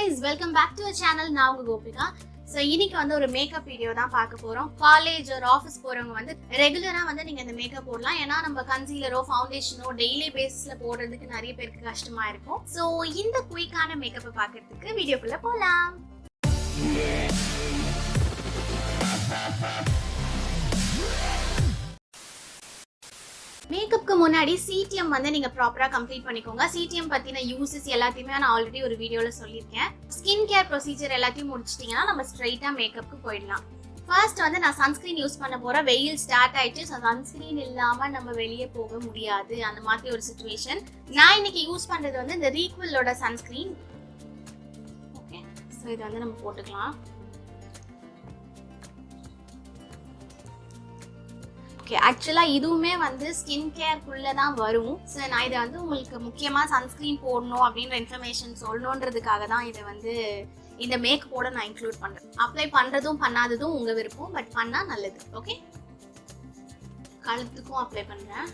guys, welcome back to our channel. நான் உங்க Gopika. So இன்னைக்கு வந்து ஒரு மேக்கப் வீடியோ தான் பார்க்க போறோம். காலேஜ் ஒரு ஆபீஸ் போறவங்க வந்து ரெகுலரா வந்து நீங்க இந்த மேக்கப் போடலாம். ஏன்னா நம்ம கன்சீலரோ ஃபவுண்டேஷனோ டெய்லி பேசிஸ்ல போடுறதுக்கு நிறைய பேருக்கு கஷ்டமா இருக்கும். So இந்த குயிக்கான மேக்கப்பை பார்க்கிறதுக்கு வீடியோக்குள்ள போலாம். மேக்கப்புக்கு முன்னாடி சிடிஎம் வந்து நீங்க ப்ராப்பரா கம்ப்ளீட் பண்ணிக்கோங்க. சிடிஎம் பத்தின யூசஸ் எல்லாத்தையுமே நான் ஆல்ரெடி ஒரு வீடியோல சொல்லியிருக்கேன். ஸ்கின் கேர் ப்ரொசீஜர் எல்லாத்தையும் முடிச்சிட்டீங்கன்னா நம்ம ஸ்ட்ரைட்டா மேக்கப்புக்கு போயிடலாம். ஃபர்ஸ்ட் வந்து நான் சன்ஸ்கிரீன் யூஸ் பண்ண போறேன். வெயில் ஸ்டார்ட் ஆயிடுச்சு. சன்ஸ்கிரீன் இல்லாம நம்ம வெளியே போக முடியாது, அந்த மாதிரி ஒரு சிச்சுவேஷன். நான் இன்னைக்கு யூஸ் பண்றது வந்து இந்த ரீக்வில்லோட சன்ஸ்கிரீன். ஓகே, ஸோ இதை வந்து நம்ம போட்டுக்கலாம். ஓகே, ஆக்சுவலாக இதுவுமே வந்து ஸ்கின் கேர்க்குள்ளே தான் வரும். ஸோ நான் இதை வந்து உங்களுக்கு முக்கியமாக சன்ஸ்க்ரீன் போடணும் அப்படின்ற இன்ஃபர்மேஷன் சொல்லணுன்றதுக்காக தான் இதை வந்து இந்த மேக்கப்போட நான் இன்க்ளூட் பண்ணுறேன். அப்ளை பண்ணுறதும் பண்ணாததும் உங்கள் விருப்பம், பட் பண்ணால் நல்லது. ஓகே, கழுத்துக்கும் அப்ளை பண்ணுறேன்.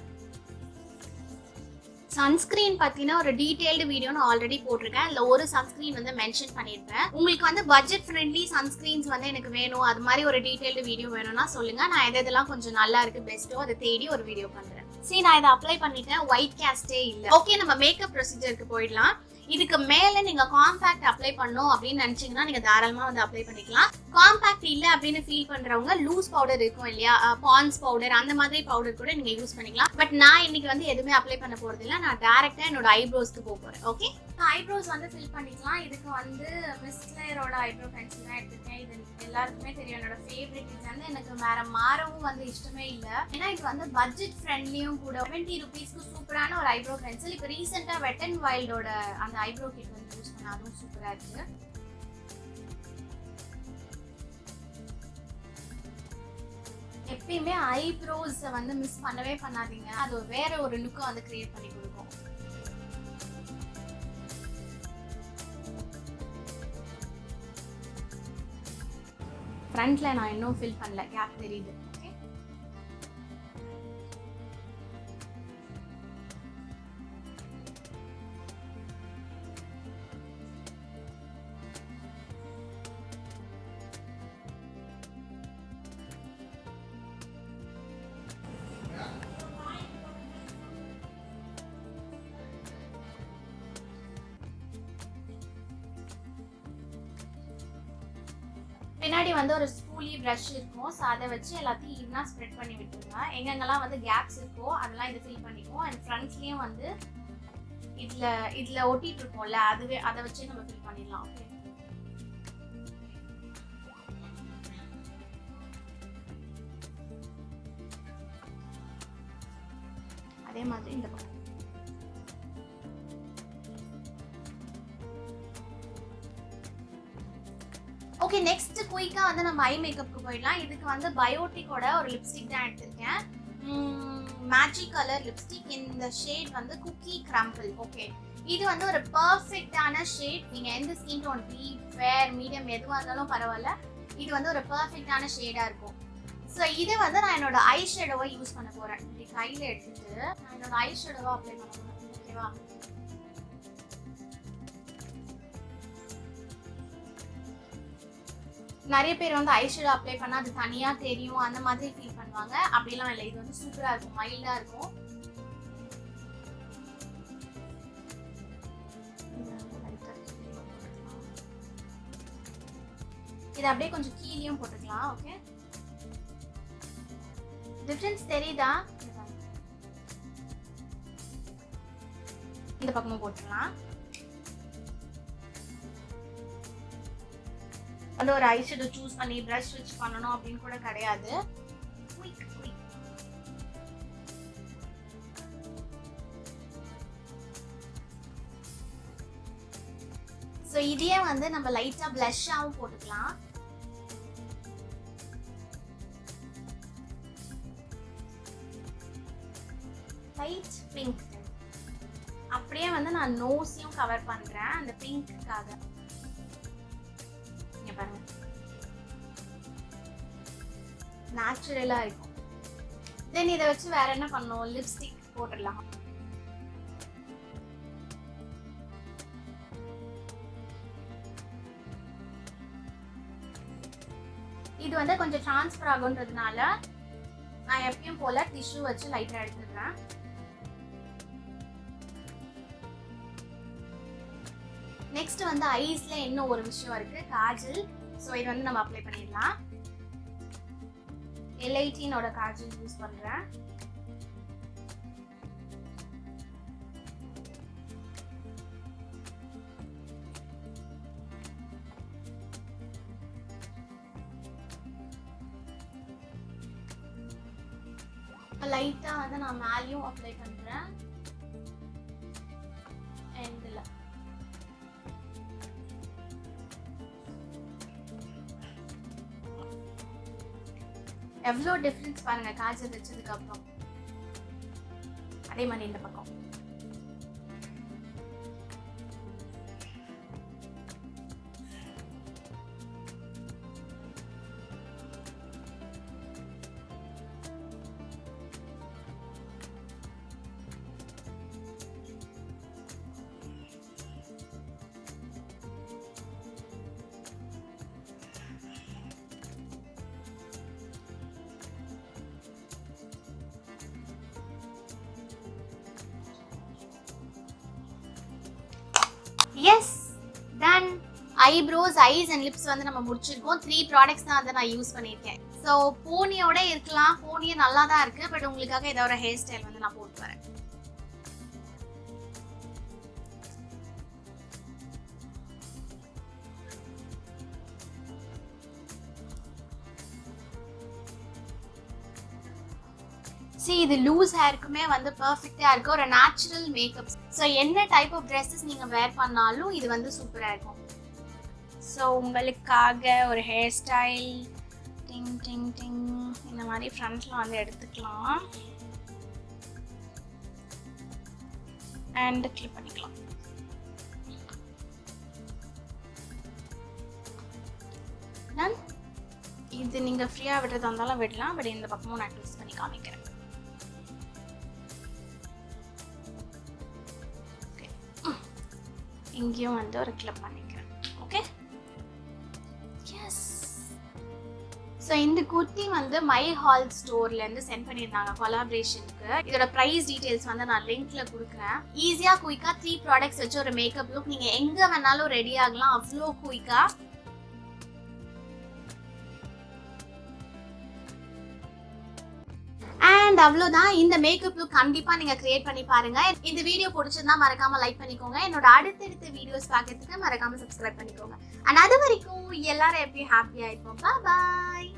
சன்ஸ்கிரீன் பற்றின ஒரு டீட்டெயில்டு வீடியோ நான் ஆல்ரெடி போட்டிருக்கேன். அதில் ஒரு சன்ஸ்கிரீன் வந்து மென்ஷன் பண்ணியிருப்பேன். உங்களுக்கு வந்து பட்ஜெட் ஃப்ரெண்ட்லி சன்ஸ்கிரீன்ஸ் வந்து எனக்கு வேணும், அது மாதிரி ஒரு டீட்டெயில்டு வீடியோ வேணும்னா சொல்லுங்க. நான் எதெல்லாம் கொஞ்சம் நல்லா இருக்கு பெஸ்ட்டோ அதை தேடி ஒரு வீடியோ பண்ணுறேன். சரி, நான் இதை அப்ளை பண்ணிட்டேன். ஒயிட் கேஸ்டே இல்லை. ஓகே, நம்ம மேக்கப் ப்ரொசீஜருக்கு போயிடலாம். இதுக்கு மேல நீங்க காம்பேக்ட் அப்ளை பண்ணணும் அப்படின்னு நினைச்சீங்கன்னா நீங்க தாராளமா வந்து அப்ளை பண்ணிக்கலாம். காம்பேக்ட் இல்ல அப்படின்னு ஃபீல் பண்றவங்க லூஸ் பவுடர் இருக்கும் இல்லையா, பான்ஸ் பவுடர், அந்த மாதிரி பவுடர் கூட நீங்க யூஸ் பண்ணிக்கலாம். பட் நான் இன்னைக்கு வந்து எதுவுமே அப்ளை பண்ண போறது இல்லை. நான் டைரக்டா என்னோட ஐப்ரோஸ்க்கு போக போறேன். ஓகே, ஐப்ரோஸ் வந்து ஃபில் பண்ணிக்கலாம். இதுக்கு வந்து மிஸ்லரோட ஐப்ரோ பென்சில் தான் எடுத்துருக்கேன். இது எல்லாருக்குமே தெரியும், என்னோட ஃபேவரட். இது வந்து எனக்கு வேற மாறவும் வந்து இஷ்டமே இல்லை. ஏன்னா இது வந்து பட்ஜெட் ஃப்ரெண்ட்லியும் கூட. 70 rupeesக்கு சூப்பரான ஒரு ஐப்ரோ பென்சில். இப்போ ரீசெண்டா வெட் அண்ட் வைல்டோட அந்த ஐப்ரோ கிட் வந்து யூஸ் பண்ண, அதுவும் சூப்பரா இருக்கு. எப்பயுமே ஐப்ரோஸ் வந்து மிஸ் பண்ணவே பண்ணாதீங்க. அது வேற ஒரு லுக்கை வந்து கிரியேட் பண்ணி கொடுக்கும். ஃப்ரண்ட்ல நான் இன்னும் ஃபில் பண்ணல, கேப் தெரியுது. பின்னாடி வந்து ஒரு ஸ்பூலி ப்ரஷ் இருக்கும். ஸோ அதை வச்சு எல்லாத்தையும் ஈவனாக ஸ்ப்ரெட் பண்ணி விட்டுருங்க. எங்கெங்கெல்லாம் வந்து கேப்ஸ் இருக்கோ அதெல்லாம் இது ஃபில் பண்ணிக்குவோம். அண்ட் ஃப்ரண்ட்ஸ்லேயும் வந்து இதில் ஒட்டிட்டு இருக்கோம்ல, அதுவே அதை வச்சு நம்ம ஃபில் பண்ணிடலாம். ஓகே, அதே மாதிரி இந்த பக்கம். ஓகே, நெக்ஸ்ட் குயிக்காக வந்து நம்ம ஐ மேக்கப்புக்கு போயிடலாம். இதுக்கு வந்து பயோட்டிக்கோட ஒரு லிப்ஸ்டிக் தான் எடுத்திருக்கேன். Magic colour lipstick. இந்த ஷேட் வந்து குக்கி கிரம்பிள். ஓகே, இது வந்து ஒரு பர்ஃபெக்டான ஷேட். நீங்கள் எந்த skin tone, deep, fair, medium எதுவாக இருந்தாலும் பரவாயில்ல, இது வந்து ஒரு பர்ஃபெக்டான ஷேடாக இருக்கும். ஸோ இதை வந்து நான் என்னோட ஐ ஷேடோவை யூஸ் பண்ண போகிறேன். இப்படி கையில் எடுத்துட்டு நான் என்னோட ஐ ஷேடோவை அப்ளை பண்ண போகிறேன். ஓகேவா, நிறைய பேர் வந்து ஐஷேடோ அப்ளை பண்ணா அது தனியா தெரியும், அந்த மாதிரி ஃபீல் பண்ணுவாங்க. அப்படிலாம் இல்லை, இது வந்து சூப்பரா இருக்கும், மைல்டா இருக்கும். இது அப்படியே கொஞ்சம் கீழேயும் போட்டுக்கலாம். ஓகே, டிஃபரன்ஸ் தெரியுதா? இந்த பக்கமும் போட்டுக்கலாம். வந்து ஒரு ஐஷேடோ சூஸ் பண்ணி ப்ரஷ் வச்சு பண்ணணும் அப்படின்னு கூட கிடையாது. ஸோ இதையே வந்து நம்ம லைட்டா பிளஷ்ஷாவும் போட்டுக்கலாம். Light pink. அப்படியே வந்து நான் நோஸையும் கவர் பண்றேன் அந்த பிங்க்குக்காக. பாருங்க, நேச்சுரலா இருக்கும். தென் இதை வச்சு வேற என்ன பண்ணணும், லிப்ஸ்டிக் போட்டுடலாம். இது வந்து கொஞ்சம் ட்ரான்ஸ்ஃபர் ஆகுன்றதுனால நான் எப்பயும் போல டிஷ்யூ வச்சு லைட்டா எடுத்துடுறேன். நெக்ஸ்ட் வந்து ஐஸ்ல இன்னும் ஒரு விஷயம் இருக்கு, காஜல். ஸோ இது வந்து நம்ம அப்ளை பண்ணிடலாம். L18 காஜல் யூஸ் பண்றேன். லைட்டா வந்து நான் மேலேயும் அப்ளை பண்றேன். எண்ட்ல எவ்வளோ டிஃபரன்ஸ் பாருங்க காஜல் வச்சதுக்கு அப்புறம். அதே மாதிரி இந்த பக்கம். Yes done. Eyebrows, eyes and lips வந்து நம்ம முடிச்சிருக்கோம். 3 ப்ராடக்ட்ஸ் தான் வந்து நான் யூஸ் பண்ணியிருக்கேன். ஸோ போனியோட இருக்கலாம், போனியே நல்லா தான் இருக்கு. பட் உங்களுக்காக ஏதாவது ஒரு ஹேர் ஸ்டைல் வந்து நான் போட்டு வரேன். இது லூஸ் ஹேருக்குமே வந்து பெர்ஃபெக்ட்டா இருக்கு, ஒரு நேச்சுரல் மேக்கப். ஸோ என்ன டைப் ஆஃப் ட்ரெஸ்ஸஸ் நீங்க வேர் பண்ணாலும் இது வந்து சூப்பரா இருக்கும். ஸோ உங்களுக்காக ஒரு ஹேர் ஸ்டைல் டிங் டிங் டிங் இந்த மாதிரி ஃப்ரண்ட்ல வந்து எடுத்துக்கலாம் அண்ட் கிளிப் பண்ணிக்கலாம். இது நீங்க ஃப்ரீயா விடுறதா இருந்தாலும் விடலாம். பட் இந்த பக்கமும் நான் ட்விஸ்ட் பண்ணி காமிக்கிறேன். இங்கேயும் வந்து ஒரு கிளிப் பண்ணிக்கிறேன். Okay, S. ஸோ இந்த குர்த்தி வந்து மை ஹால் ஸ்டோர்லேருந்து சென்ட் பண்ணியிருந்தாங்க கொலாபரேஷனுக்கு. இதோட ப்ரைஸ் டீட்டெயில்ஸ் வந்து நான் லிங்க்ல கொடுக்குறேன். ஈஸியாக குயிக்காக 3 ப்ராடக்ட்ஸ் வச்சு ஒரு மேக்கப் லுக் நீங்கள் எங்கே வேணாலும் ரெடி ஆகலாம், அவ்வளோ குயிக்காக. அண்ட் அவ்வளோதான், இந்த மேக்கப் லுக் கண்டிப்பாக நீங்கள் கிரியேட் பண்ணி பாருங்க. இந்த வீடியோ பிடிச்சிருந்தா மறக்காம லைக் பண்ணிக்கோங்க. என்னோட அடுத்தடுத்த வீடியோஸ் பார்க்கறதுக்கு மறக்காம சப்ஸ்கிரைப் பண்ணிக்கோங்க. அண்ட் அது வரைக்கும் எல்லாரும் எப்பயும் ஹாப்பியாக இருப்போம். பாய்.